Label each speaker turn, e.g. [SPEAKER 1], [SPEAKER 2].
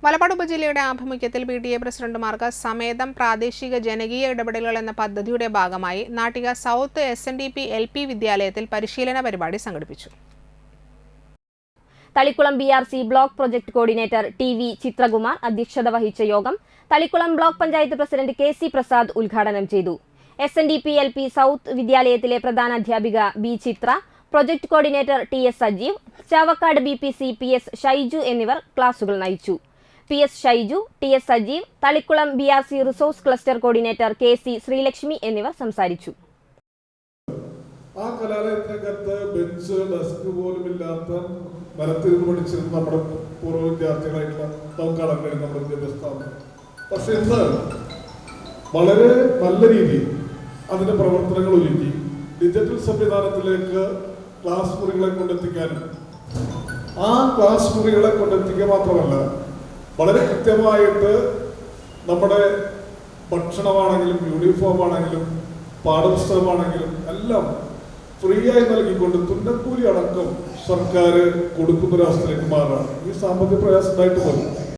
[SPEAKER 1] മലബാർ ഉപജില്ലയുടെ ആഭിമുഖ്യത്തിൽ PTA പ്രസിഡന്റുമാർക്ക് സമേതം പ്രാദേശിക ജനകീയ ഇടപെടലുകൾ എന്ന പദ്ധതിയുടെ ഭാഗമായി നാട്ടിക സൗത്ത് SNDP LP വിദ്യാലയത്തിൽ പരിശീലന പരിപാടി സംഘടിപ്പിച്ചു.
[SPEAKER 2] Thalikulam BRC block project coordinator TV Chithrakumar അധ്യക്ഷത വഹിച്ച യോഗം Thalikulam block panchayat president KC Prasad ഉദ്ഘാടനം ചെയ്തു. SNDP LP സൗത്ത് വിദ്യാലയത്തിലെ പ്രധാന അധ്യാപിക B Chithra, project coordinator TS Sajeev, Chavakkad BPC PS Shaiju എന്നിവർ ക്ലാസുകൾ നയിച്ചു. PS Shaiju, TS Sajeev, Thalikulam BRC resource cluster coordinator KC Sreelakshmi എന്നിവർ സംസാരിച്ചു.
[SPEAKER 3] ആ കലാലയത്തിനകത്ത് ബെഞ്ച് ഡെസ്ക് പോലും ഇല്ലാത്ത മരത്തിരുന്ന് പഠിച്ചിരുന്ന നമ്മുടെ പൂർവ്വ വിദ്യാർത്ഥികളായിട്ടുള്ള നമുക്ക് കാണാൻ കഴിയും നമ്മുടെ വിദ്യാഭ്യാസ സ്ഥാപനം. പക്ഷെ ഇന്ന് വളരെ നല്ല രീതിയിൽ അതിന്റെ പ്രവർത്തനങ്ങൾ ഒരുക്കി ഡിജിറ്റൽ സംവിധാനത്തിലേക്ക് ക്ലാസ് മുറികളെ കൊണ്ടെത്തിക്കാനും ആ ക്ലാസ് മുറികളെ കൊണ്ടെത്തിക്കുക മാത്രമല്ല വളരെ കൃത്യമായിട്ട് നമ്മുടെ ഭക്ഷണമാണെങ്കിലും യൂണിഫോം ആണെങ്കിലും പാഠപുസ്തകമാണെങ്കിലും എല്ലാം ഫ്രീ ആയി നൽകിക്കൊണ്ട് തുന്നക്കൂലി അടക്കം സർക്കാർ കൊടുക്കുന്നൊരവസ്ഥയിലേക്ക് മാറാണ്. ഈ സാമ്പത്തിക പ്രയാസം ഉണ്ടായിട്ട് പോലും